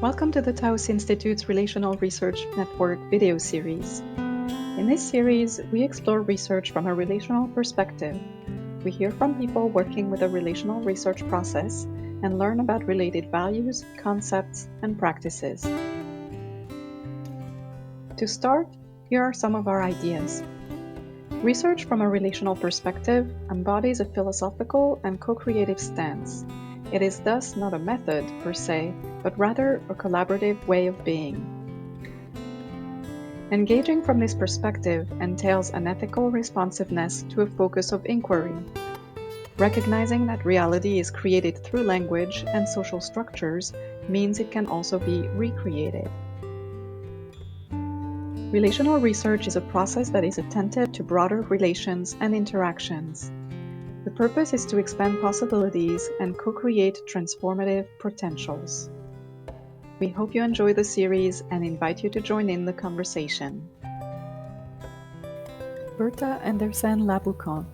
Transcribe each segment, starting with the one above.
Welcome to the Taos Institute's Relational Research Network video series. In this series, we explore research from a relational perspective. We hear from people working with a relational research process and learn about related values, concepts, and practices. To start, here are some of our ideas. Research from a relational perspective embodies a philosophical and co-creative stance. It is thus not a method, per se, but rather a collaborative way of being. Engaging from this perspective entails an ethical responsiveness to a focus of inquiry. Recognizing that reality is created through language and social structures means it can also be recreated. Relational research is a process that is attentive to broader relations and interactions. The purpose is to expand possibilities and co-create transformative potentials. We hope you enjoy the series and invite you to join in the conversation. Bertha Anderson-Laboucan,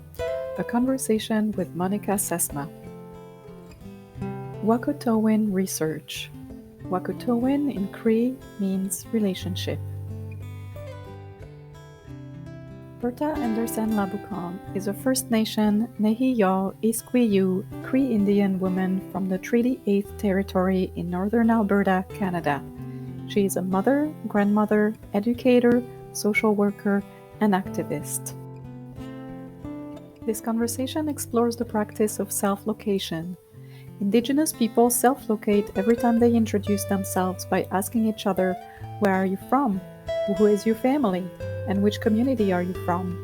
a conversation with Monica Sesma. Wahkohtowin research. Wahkohtowin in Cree means relationship. Bertha Anderson-Laboucan is a First Nation Nehiyaw Isquiou Cree Indian woman from the Treaty 8th Territory in northern Alberta, Canada. She is a mother, grandmother, educator, social worker, and activist. This conversation explores the practice of self-location. Indigenous people self-locate every time they introduce themselves by asking each other, "Where are you from? Who is your family? And which community are you from?"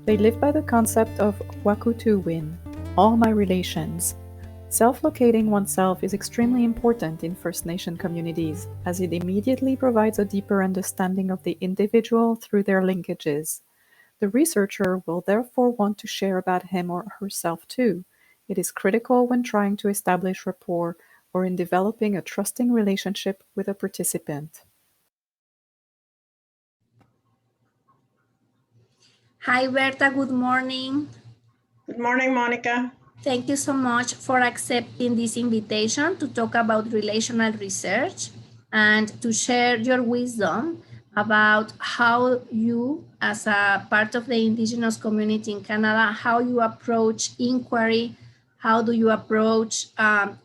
They live by the concept of Wahkohtowin, all my relations. Self-locating oneself is extremely important in First Nation communities, as it immediately provides a deeper understanding of the individual through their linkages. The researcher will therefore want to share about him or herself too. It is critical when trying to establish rapport or in developing a trusting relationship with a participant. Hi, Bertha. Good morning. Good morning, Monica. Thank you so much for accepting this invitation to talk about relational research and to share your wisdom about how you, as a part of the Indigenous community in Canada, how you approach inquiry, how do you approach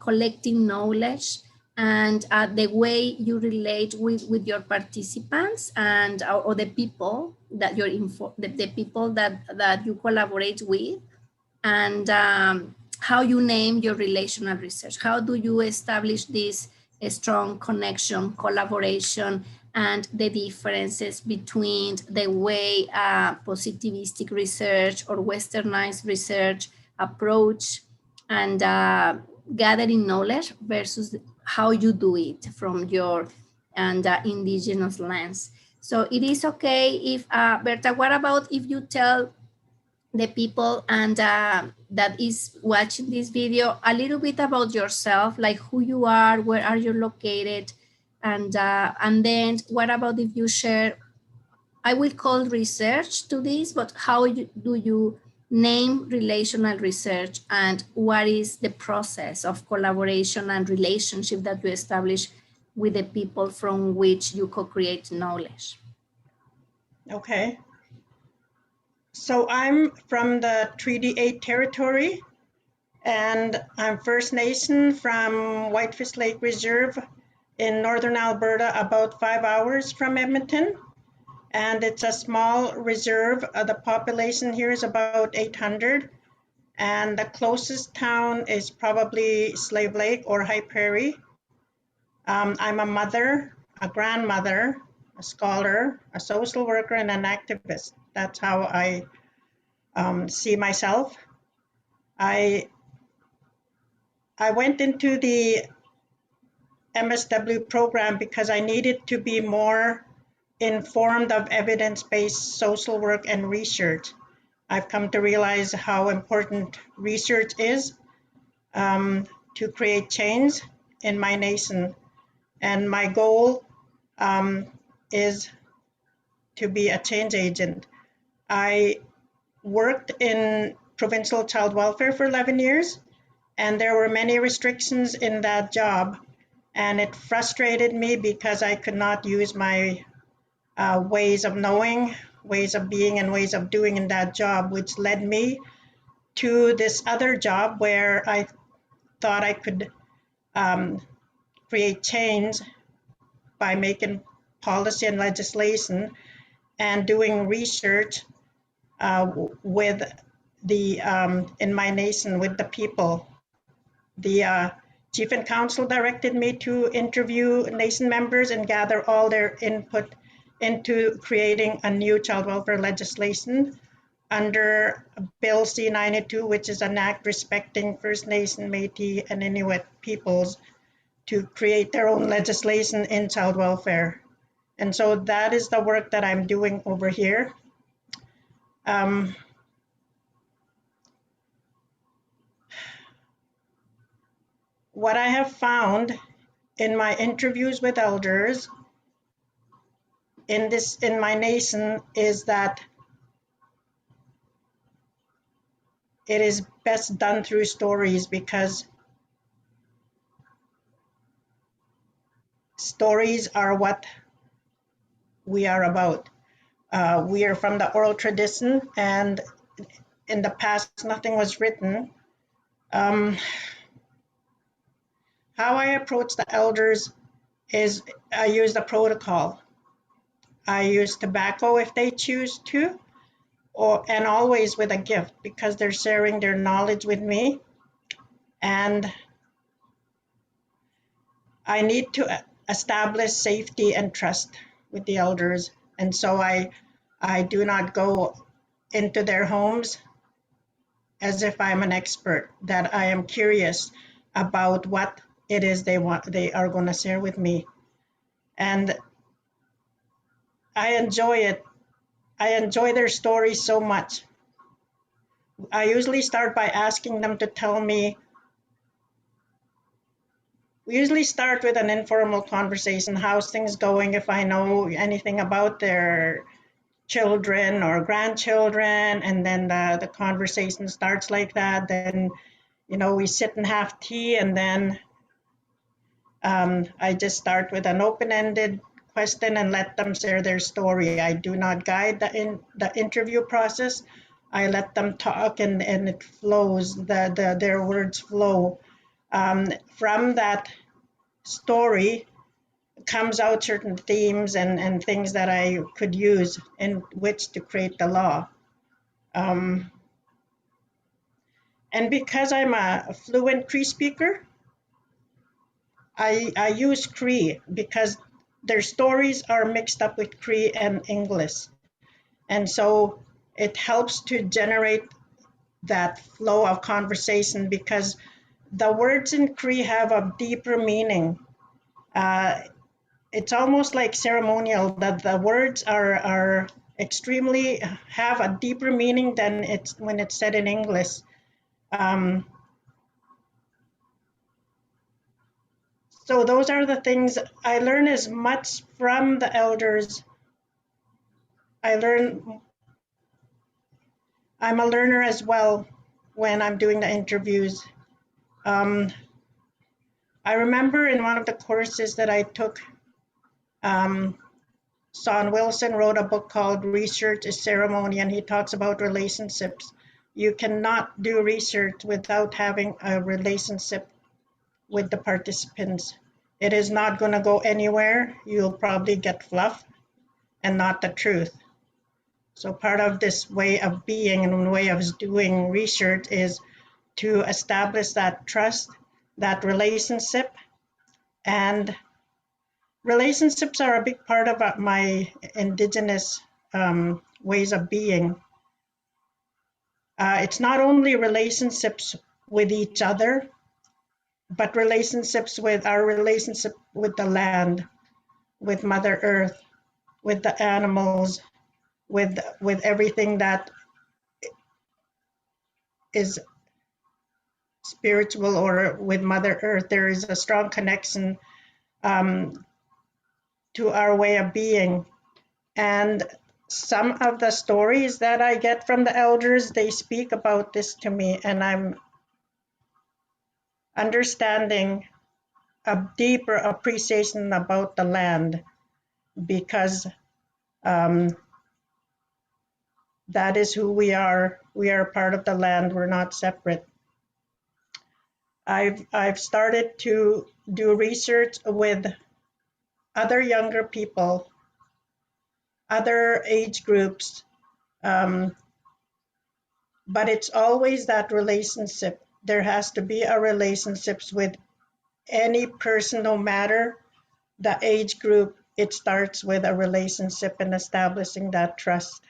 collecting knowledge, and the way you relate with your participants and or the people that you're the people that you collaborate with, and how you name your relational research. How do you establish this strong connection, collaboration, and the differences between the way positivistic research or westernized research approach and gathering knowledge versus how you do it from your Indigenous lens. So it is okay if, Bertha, what about if you tell the people and that is watching this video a little bit about yourself, like who you are, where are you located, and then what about if you share, I will call research to this, but how do you name relational research and what is the process of collaboration and relationship that you establish with the people from which you co-create knowledge? Okay. So I'm from the Treaty 8 territory, and I'm First Nation from Whitefish Lake Reserve in northern Alberta, about 5 hours from Edmonton. And it's a small reserve. The population here is about 800. And the closest town is probably Slave Lake or High Prairie. I'm a mother, a grandmother, a scholar, a social worker, and an activist. That's how I see myself. I went into the MSW program because I needed to be more informed of evidence-based social work and research. I've come to realize how important research is to create change in my nation. And my goal is to be a change agent. I worked in provincial child welfare for 11 years, and there were many restrictions in that job. and it frustrated me because I could not use my ways of knowing, ways of being, and ways of doing in that job, which led me to this other job where I thought I could create change by making policy and legislation and doing research with the in my nation with the people. The chief and council directed me to interview nation members and gather all their input into creating a new child welfare legislation under Bill C-92, which is an act respecting First Nation, Métis, and Inuit peoples to create their own legislation in child welfare. And so that is the work that I'm doing over here. What I have found in my interviews with elders in my nation is that it is best done through stories, because stories are what we are about. We are from the oral tradition, and in the past nothing was written. How I approach the elders is I use the protocol. I use tobacco if they choose to, and always with a gift, because they're sharing their knowledge with me. And I need to establish safety and trust with the elders. And so I do not go into their homes as if I'm an expert, that I am curious about what it is they are going to share with me. And I enjoy it. I enjoy their stories so much. I usually start by asking them to tell me. We usually start with an informal conversation. How's things going? If I know anything about their children or grandchildren, and then the conversation starts like that. Then, we sit and have tea, and then I just start with an open-ended question and let them share their story. I do not guide the interview process. I let them talk, and it flows. Their words flow. From that story comes out certain themes and things that I could use in which to create the law. And because I'm a fluent Cree speaker, I use Cree because their stories are mixed up with Cree and English. And so it helps to generate that flow of conversation, because the words in Cree have a deeper meaning. It's almost like ceremonial, that the words are extremely have a deeper meaning than when it's said in English. So those are the things I learn as much from the elders. I'm a learner as well when I'm doing the interviews. I remember in one of the courses that I took, Son Wilson wrote a book called Research is Ceremony, and he talks about relationships. You cannot do research without having a relationship with the participants. It is not going to go anywhere. You'll probably get fluff and not the truth. So part of this way of being and way of doing research is to establish that trust, that relationship. And relationships are a big part of my Indigenous ways of being. It's not only relationships with each other, but relationships with our relationship with the land, with Mother Earth, with the animals, with everything that is spiritual, or with Mother Earth. There is a strong connection to our way of being. And some of the stories that I get from the elders, they speak about this to me, and I'm understanding a deeper appreciation about the land, because that is who we are. We are part of the land. We're not separate. I've started to do research with other younger people, other age groups, but it's always that relationship. There has to be a relationship with any person, no matter the age group. It starts with a relationship and establishing that trust.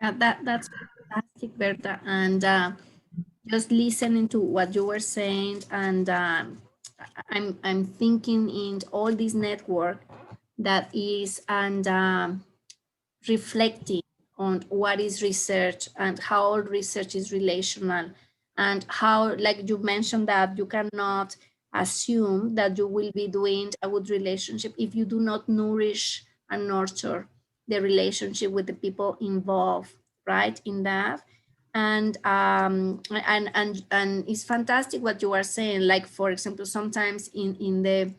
Yeah, that's fantastic, Bertha. And just listening to what you were saying, and I'm thinking in all this network that is, and reflecting on what is research and how all research is relational, and how, like you mentioned, that you cannot assume that you will be doing a good relationship if you do not nourish and nurture the relationship with the people involved, right, in that. And it's fantastic what you are saying. Like, for example, sometimes in the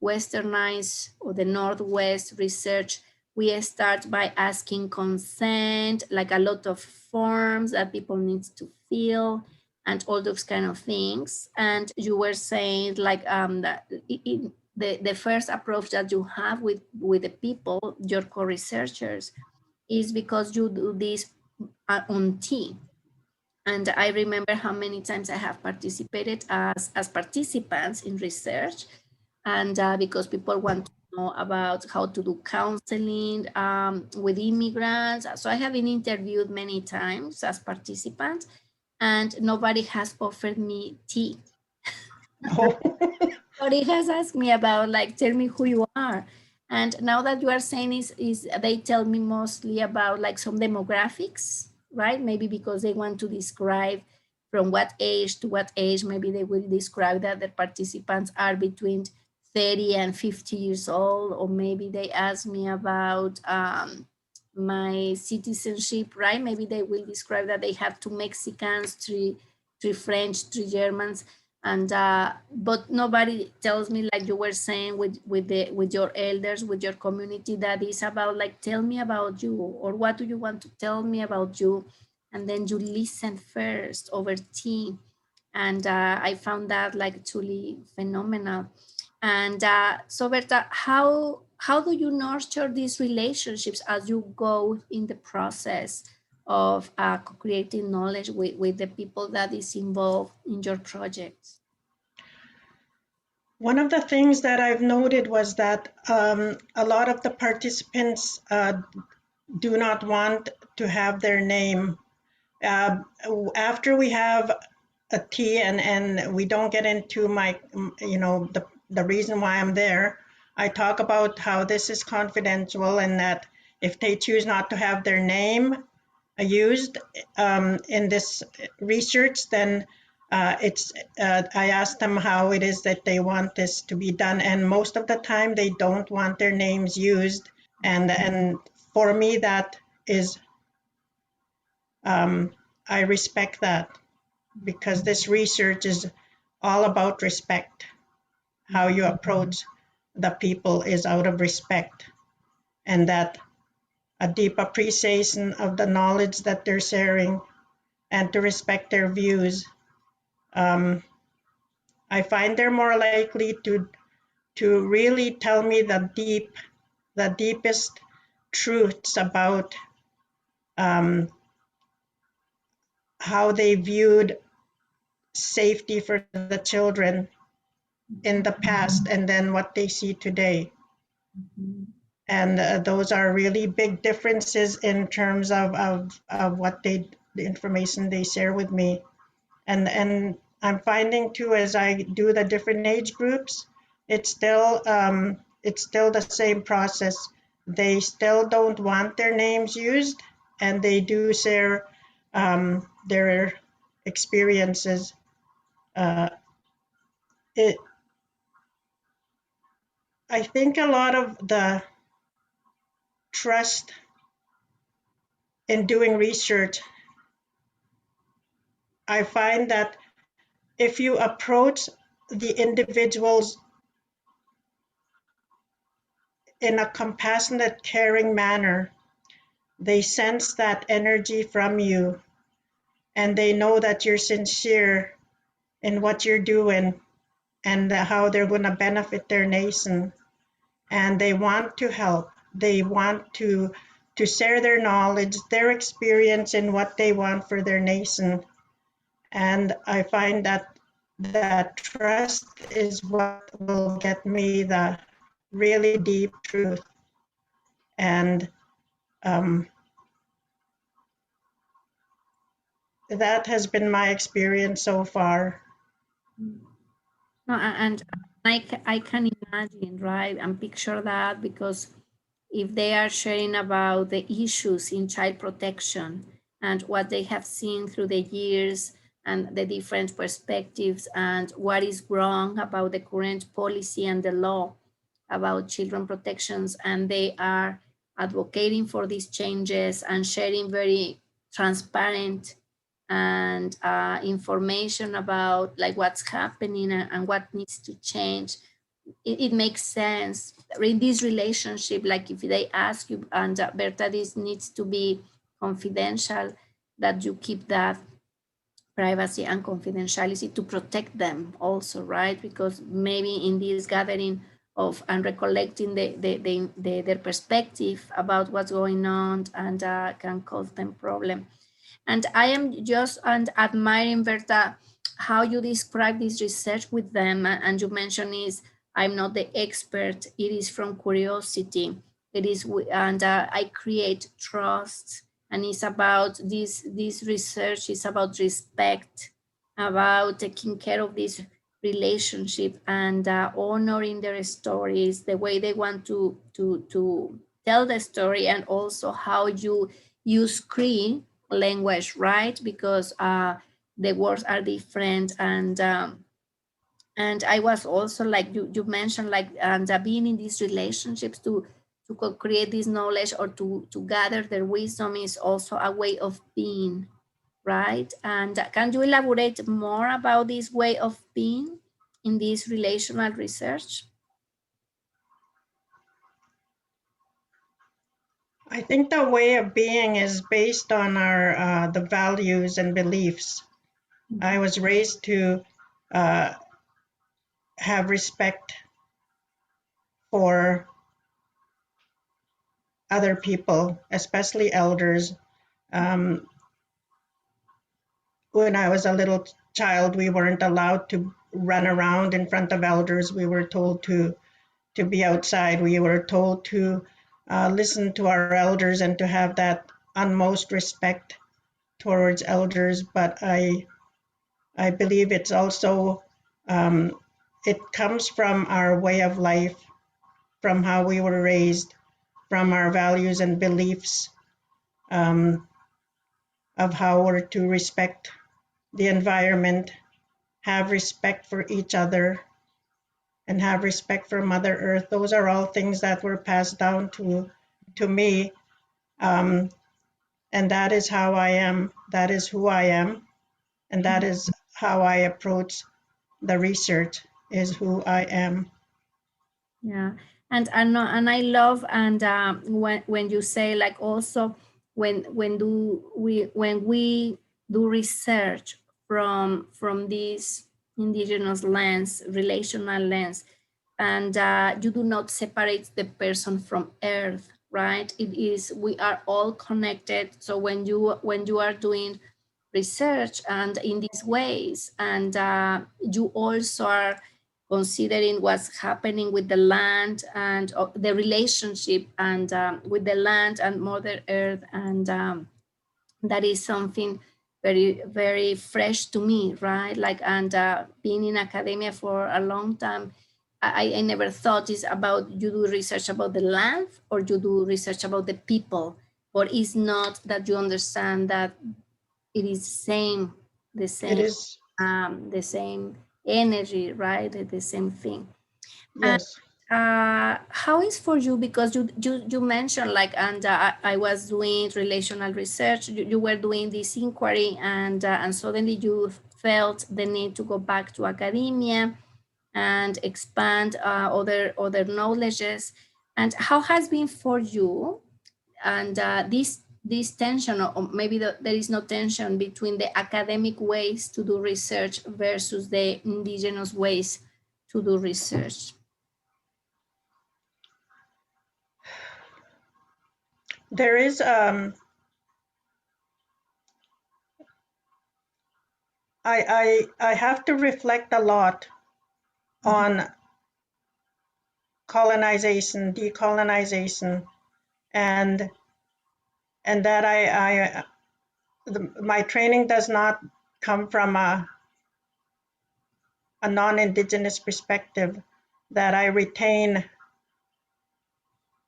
westernized or the northwest research, we start by asking consent, like a lot of forms that people need to fill and all those kind of things. And you were saying like that the first approach that you have with the people, your co-researchers, is because you do this on team. And I remember how many times I have participated as participants in research, and because people want to know about how to do counseling with immigrants. So I have been interviewed many times as participant, and nobody has offered me tea. Oh. Nobody has asked me about, like, tell me who you are. And now that you are saying is they tell me mostly about like some demographics, right? Maybe because they want to describe from what age to what age. Maybe they will describe that the participants are between 30 and 50 years old, or maybe they ask me about my citizenship, right? Maybe they will describe that they have 2 Mexicans, three French, 3 Germans, and but nobody tells me, like you were saying, with your elders, with your community, that is about like, tell me about you, or what do you want to tell me about you, and then you listen first over tea. And I found that like truly phenomenal. And so Berta, how do you nurture these relationships as you go in the process of creating knowledge with the people that is involved in your projects? One of the things that I've noted was that a lot of the participants do not want to have their name. After we have a tea and we don't get into my, the reason why I'm there, I talk about how this is confidential, and that if they choose not to have their name used in this research, then I ask them how it is that they want this to be done, and most of the time they don't want their names used, and for me that is I respect that, because this research is all about respect. How you approach the people is out of respect, and that a deep appreciation of the knowledge that they're sharing, and to respect their views. I find they're more likely to really tell me the deepest truths about how they viewed safety for the children in the past, and then what they see today. And those are really big differences in terms of what the information they share with me. And I'm finding too, as I do the different age groups, it's still the same process. They still don't want their names used, and they do share their experiences. I think a lot of the trust in doing research I find that if you approach the individuals in a compassionate, caring manner, they sense that energy from you, and they know that you're sincere in what you're doing and how they're going to benefit their nation. And they want to help. They want to share their knowledge, their experience, and what they want for their nation. And I find that trust is what will get me the really deep truth. And that has been my experience so far. No, and I can imagine, right, and picture that, because if they are sharing about the issues in child protection and what they have seen through the years and the different perspectives and what is wrong about the current policy and the law about children protections, and they are advocating for these changes and sharing very transparent and information about like what's happening and what needs to change, it makes sense in this relationship. Like if they ask you, and Bertha, this needs to be confidential, that you keep that privacy and confidentiality to protect them also, right? Because maybe in this gathering of and recollecting their perspective about what's going on, and can cause them problem. And I am just admiring, Bertha, how you describe this research with them. And you mentioned is, I'm not the expert, it is from curiosity. It is, and I create trust. And it's about this research is about respect, about taking care of this relationship and honoring their stories, the way they want to tell the story, and also how you use Cree language, right? Because the words are different, and I was also like you mentioned, like, and being in these relationships to create this knowledge or to gather their wisdom is also a way of being, right? And can you elaborate more about this way of being in this relational research? I think the way of being is based on our the values and beliefs. I was raised to have respect for other people, especially elders. When I was a little child, we weren't allowed to run around in front of elders. We were told to be outside. We were told to listen to our elders and to have that utmost respect towards elders. But I believe it's also it comes from our way of life, from how we were raised, from our values and beliefs, of how we're to respect the environment, have respect for each other, and have respect for Mother Earth. Those are all things that were passed down to me, and that is how I am. That is who I am, and that is how I approach the research. Is who I am. Yeah, and I love, and when you say, like, also when we do research from this indigenous lens, relational lens, and you do not separate the person from earth, right? It is, we are all connected. So when you are doing research and in these ways, and you also are considering what's happening with the land and the relationship and with the land and Mother Earth, and that is something very, very fresh to me, right? Like, and being in academia for a long time, I never thought it's about you do research about the land or you do research about the people, but it's not that you understand that it is It is. the same energy, right? The same thing. And Yes. how is for you, because you mentioned like, and I was doing relational research, you were doing this inquiry, and suddenly you felt the need to go back to academia and expand other knowledges. And how has been for you, and this tension, or maybe there is no tension between the academic ways to do research versus the indigenous ways to do research? There is, I have to reflect a lot on colonization, decolonization, and that my training does not come from a non-Indigenous perspective, that I retain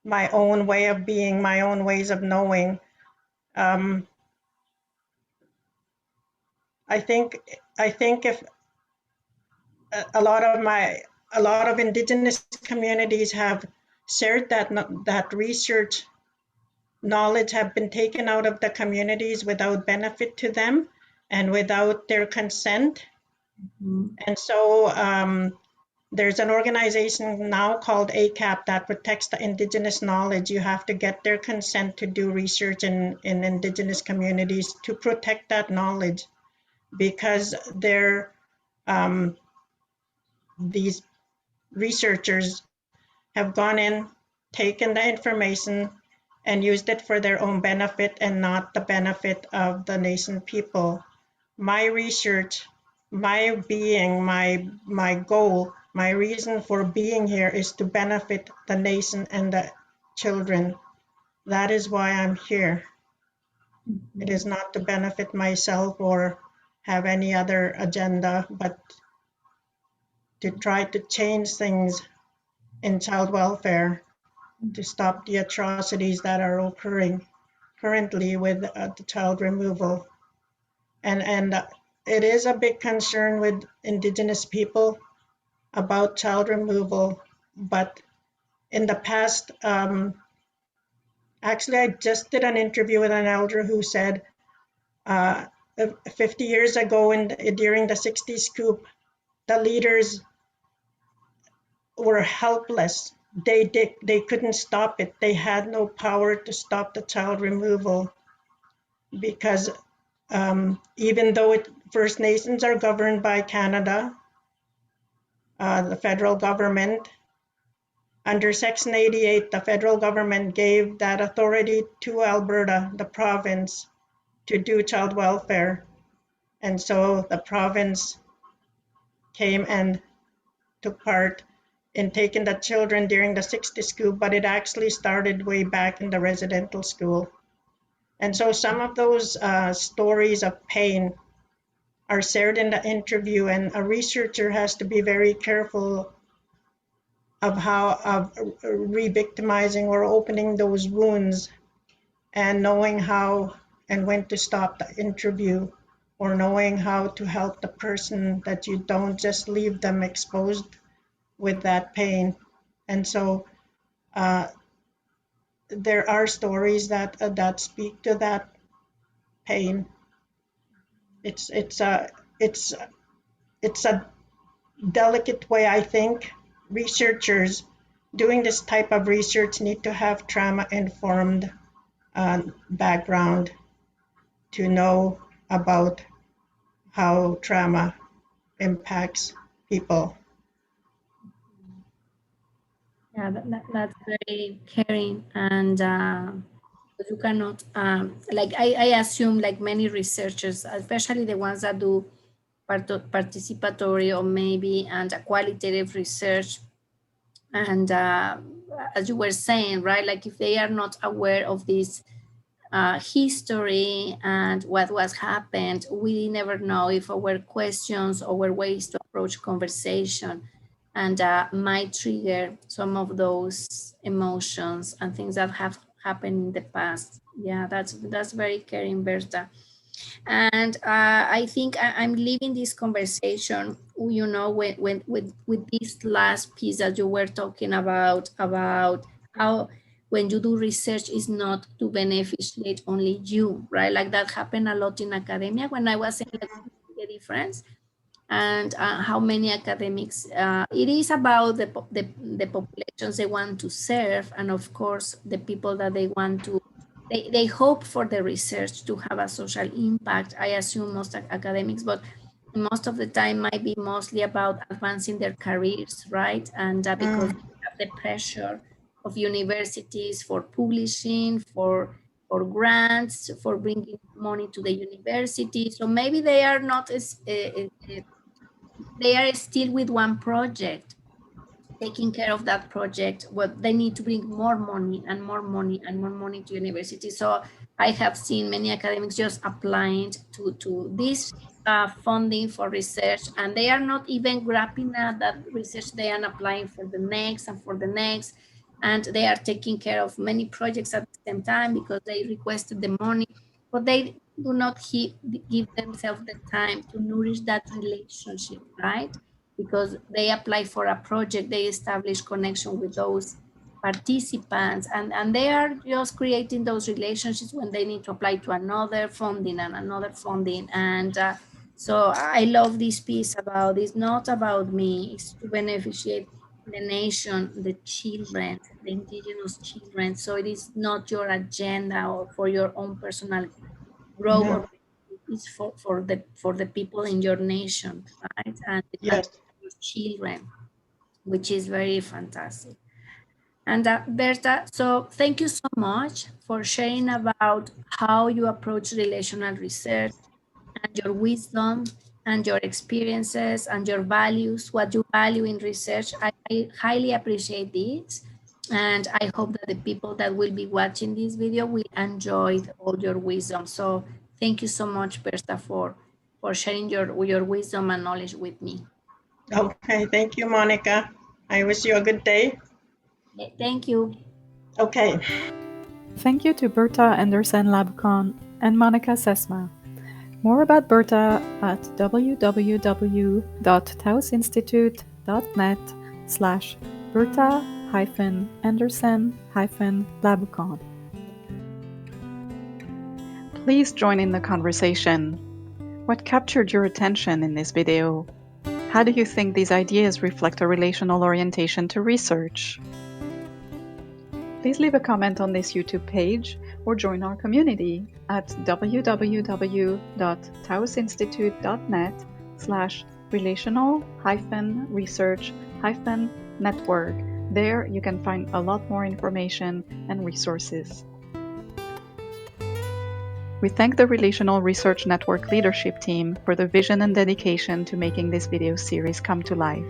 my own way of being, my own ways of knowing. I think if a lot of Indigenous communities have shared that research knowledge have been taken out of the communities without benefit to them and without their consent. And so there's an organization now called ACAP that protects the Indigenous knowledge. You have to get their consent to do research in Indigenous communities to protect that knowledge, because these researchers have gone in, taken the information, and used it for their own benefit and not the benefit of the nation people. My research, my being, my goal, my reason for being here is to benefit the nation and the children. That is why I'm here. It is not to benefit myself or have any other agenda, but to try to change things in child welfare, to stop the atrocities that are occurring currently with the child removal. And it is a big concern with Indigenous people about child removal. But in the past, actually, I just did an interview with an elder who said 50 years ago, during the 60s coup, the leaders were helpless. They couldn't stop it. They had no power to stop the child removal, because even though First Nations are governed by Canada, the federal government, under Section 88, the federal government gave that authority to Alberta, the province, to do child welfare. And so the province came and took part in taking the children during the 60s coup, but it actually started way back in the residential school. And so some of those stories of pain are shared in the interview, and a researcher has to be very careful of re-victimizing or opening those wounds, and knowing how and when to stop the interview, or knowing how to help the person, that you don't just leave them exposed with that pain. And so there are stories that speak to that pain. It's a delicate way. I think researchers doing this type of research need to have trauma-informed background to know about how trauma impacts people. Yeah, that's very caring. And you cannot, like, I assume, like many researchers, especially the ones that do participatory or maybe and a qualitative research, and as you were saying, right, like if they are not aware of this history and what was happened, we never know if our questions, our ways to approach conversation, and might trigger some of those emotions and things that have happened in the past. Yeah, that's very caring, Bertha. And I think I'm leaving this conversation, you know, with this last piece that you were talking about how when you do research is not to beneficiate only you, right? Like that happened a lot in academia when I was saying like the difference, and how many academics, it is about the populations they want to serve, and of course the people that they want to, they hope for the research to have a social impact. I assume most academics, but most of the time might be mostly about advancing their careers, right? And because they have the pressure of universities for publishing, for grants, for bringing money to the university. So maybe they are not as they are still with one project, taking care of that project. Well, they need to bring more money and more money and more money to university. So I have seen many academics just applying to this funding for research, and they are not even grabbing at that research. They are applying for the next and for the next, and they are taking care of many projects at the same time because they requested the money, but they do not give themselves the time to nourish that relationship, right? Because they apply for a project, they establish connection with those participants, and they are just creating those relationships when they need to apply to another funding and another funding. And so I love this piece about it's not about me, it's to beneficiate the nation, the children, the indigenous children. So it is not your agenda or for your own personal growth, Mhm. or it's for the people in your nation, right? And Yes. your children, which is very fantastic. And Bertha, so thank you so much for sharing about how you approach relational research and your wisdom and your experiences and your values, what you value in research. I highly appreciate this. And I hope that the people that will be watching this video will enjoy all your wisdom. So thank you so much, Bertha, for sharing your wisdom and knowledge with me. Okay. Thank you, Monica. I wish you a good day. Thank you. Okay. Thank you to Bertha Anderson-Laboucan and Monica Sesma. More about Bertha at www.taosinstitute.net/Bertha-Anderson-Laboucan. Please join in the conversation. What captured your attention in this video? How do you think these ideas reflect a relational orientation to research? Please leave a comment on this YouTube page or join our community at www.taosinstitute.net/relational-research-network. There you can find a lot more information and resources. We thank the Relational Research Network leadership team for the vision and dedication to making this video series come to life.